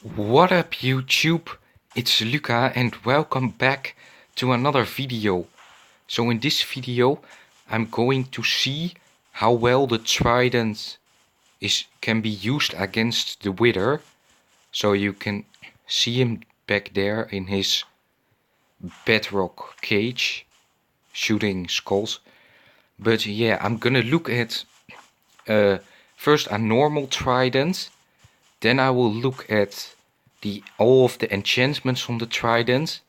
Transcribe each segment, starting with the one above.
What up YouTube, it's Luca and welcome back to another video. So in this video I'm going to see how well the Trident can be used against the Wither. So you can see him back there in his bedrock cage shooting skulls. But yeah, I'm gonna look at first a normal Trident, then I will look at all of the enchantments on the Trident,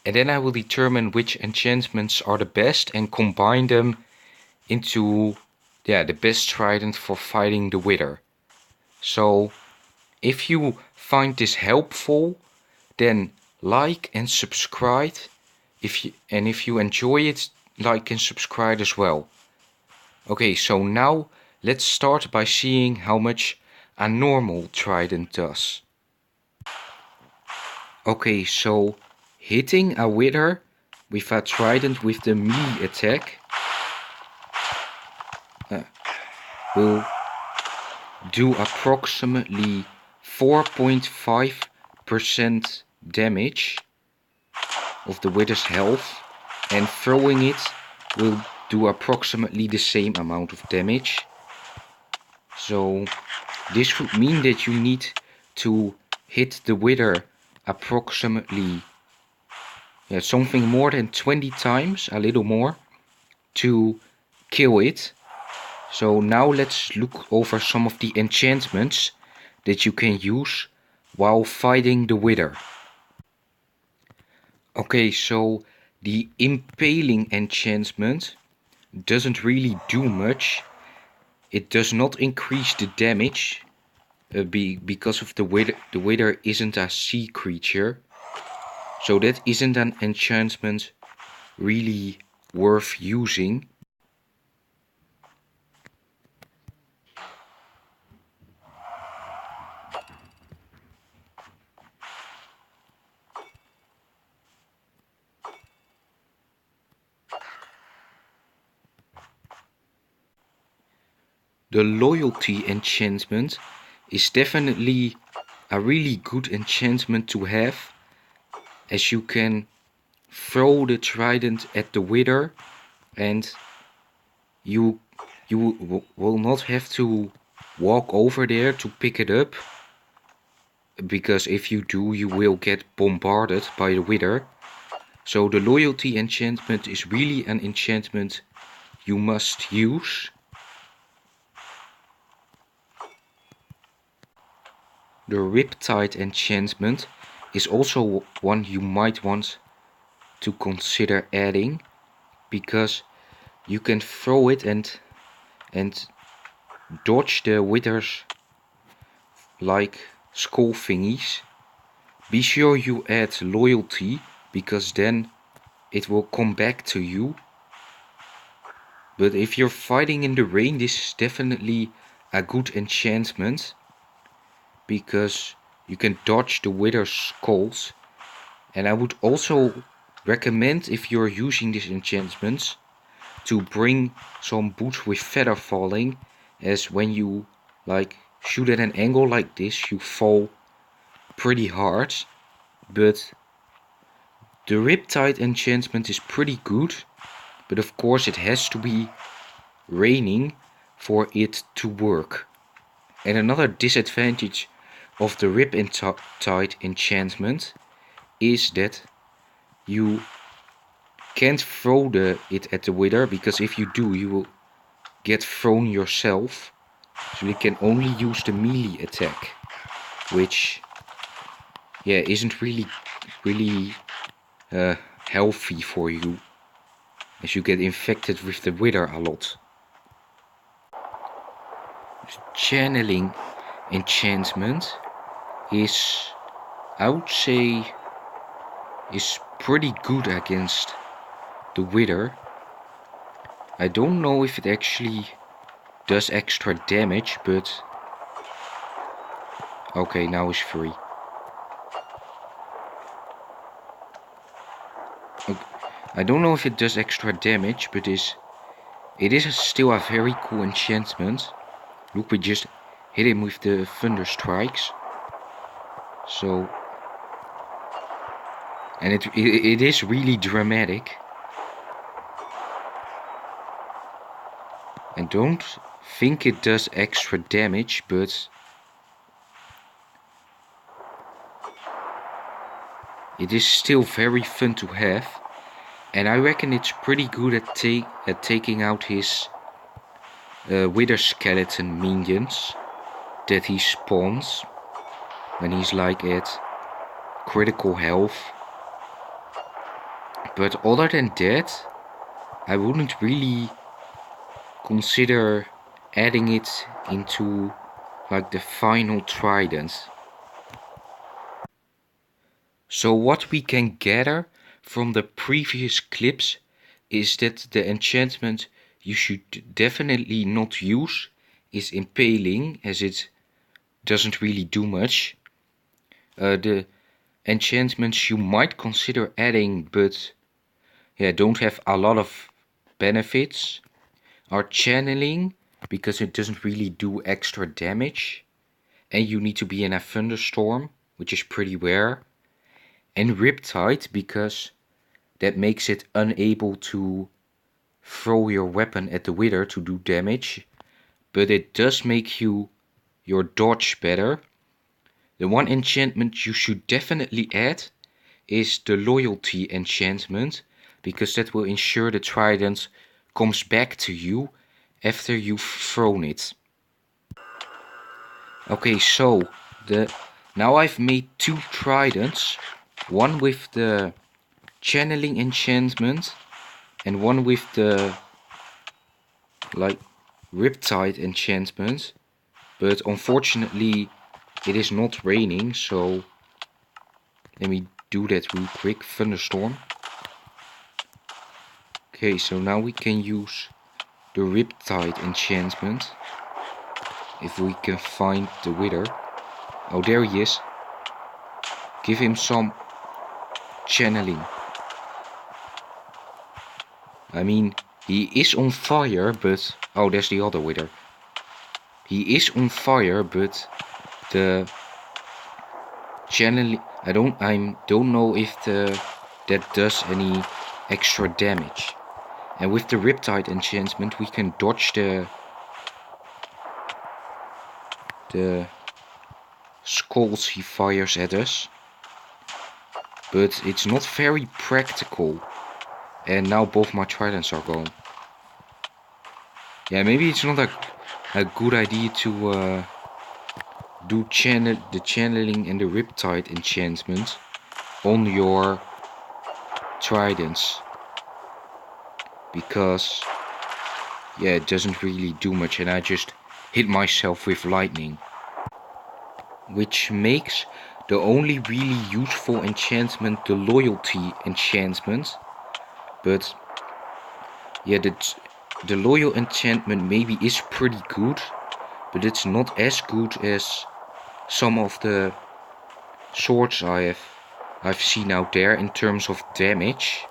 and then I will determine which enchantments are the best and combine them into the best Trident for fighting the Wither. So if you find this helpful, then like and subscribe. If you enjoy it, like and subscribe as well. Okay, so now let's start by seeing how much a normal Trident does. Okay, so hitting a Wither with a Trident with the melee attack will do approximately 4.5% damage of the Wither's health, and throwing it will do approximately the same amount of damage. So this would mean that you need to hit the Wither approximately something more than 20 times, a little more, to kill it. So now let's look over some of the enchantments that you can use while fighting the Wither. Okay, so the impaling enchantment doesn't really do much. It does not increase the damage because of the Wither. The Wither isn't a sea creature, so that isn't an enchantment really worth using. The loyalty enchantment is definitely a really good enchantment to have, as you can throw the Trident at the Wither and you will not have to walk over there to pick it up, because if you do, you will get bombarded by the Wither. So the loyalty enchantment is really an enchantment you must use. The Riptide enchantment is also one you might want to consider adding, because you can throw it and dodge the Withers like skull thingies. Be sure you add loyalty, because then it will come back to you. But if you're fighting in the rain, this is definitely a good enchantment, because you can dodge the Wither's skulls. And I would also recommend, if you're using these enchantments, to bring some boots with feather falling, as when you shoot at an angle like this, you fall pretty hard. But the Riptide enchantment is pretty good, but of course it has to be raining for it to work. And another disadvantage of the Riptide enchantment is that you can't throw it at the Wither, because if you do, you will get thrown yourself. So you can only use the melee attack, which isn't really healthy for you, as you get infected with the Wither a lot. The channeling enchantment is, I would say, is pretty good against the Wither. I don't know if it actually does extra damage, but okay, now it's free. Okay. I don't know if it does extra damage, but it is still a very cool enchantment. Look, we just hit him with the thunder strikes. So, and it is really dramatic. And don't think it does extra damage, but it is still very fun to have. And I reckon it's pretty good at taking out his wither skeleton minions that he spawns when he's like at critical health. But other than that, I wouldn't really consider adding it into like the final Trident. So what we can gather from the previous clips is that the enchantment you should definitely not use is impaling, as it doesn't really do much. The enchantments you might consider adding but don't have a lot of benefits are channeling, because it doesn't really do extra damage and you need to be in a thunderstorm, which is pretty rare, and Riptide, because that makes it unable to throw your weapon at the wither to do damage, but it does make your dodge better. The one enchantment you should definitely add is the loyalty enchantment, because that will ensure the trident comes back to you after you've thrown it. Okay, so now I've made 2 tridents, one with the channeling enchantment and one with the like Riptide enchantment, but unfortunately it is not raining, so let me do that real quick. Thunderstorm. Okay, so now we can use the Riptide enchantment if we can find the wither. Oh, there he is. Give him some channeling. I mean, he is on fire, but oh, there's the other wither. He is on fire, but the channeling, I don't know if that does any extra damage. And with the Riptide enchantment we can dodge the skulls he fires at us, but it's not very practical. And now both my tridents are gone. Yeah, maybe it's not a good idea to do the channeling and the Riptide enchantment on your tridents, because yeah, it doesn't really do much and I just hit myself with lightning, which makes the only really useful enchantment the loyalty enchantment. But yeah, the loyal enchantment maybe is pretty good, but it's not as good as some of the swords I've seen out there in terms of damage.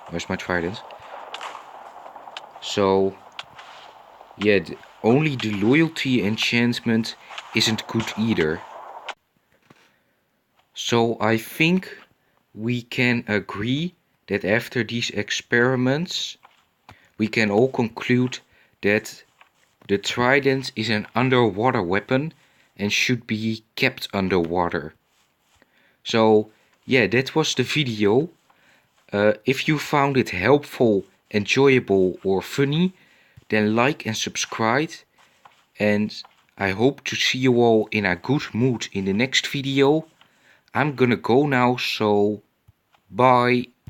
Where's my trident? So yeah, only the loyalty enchantment isn't good either. So I think we can agree that after these experiments we can all conclude that the Trident is an underwater weapon and should be kept underwater. So yeah, that was the video. If you found it helpful, enjoyable or funny, then like and subscribe, and I hope to see you all in a good mood in the next video. I'm gonna go now, so bye.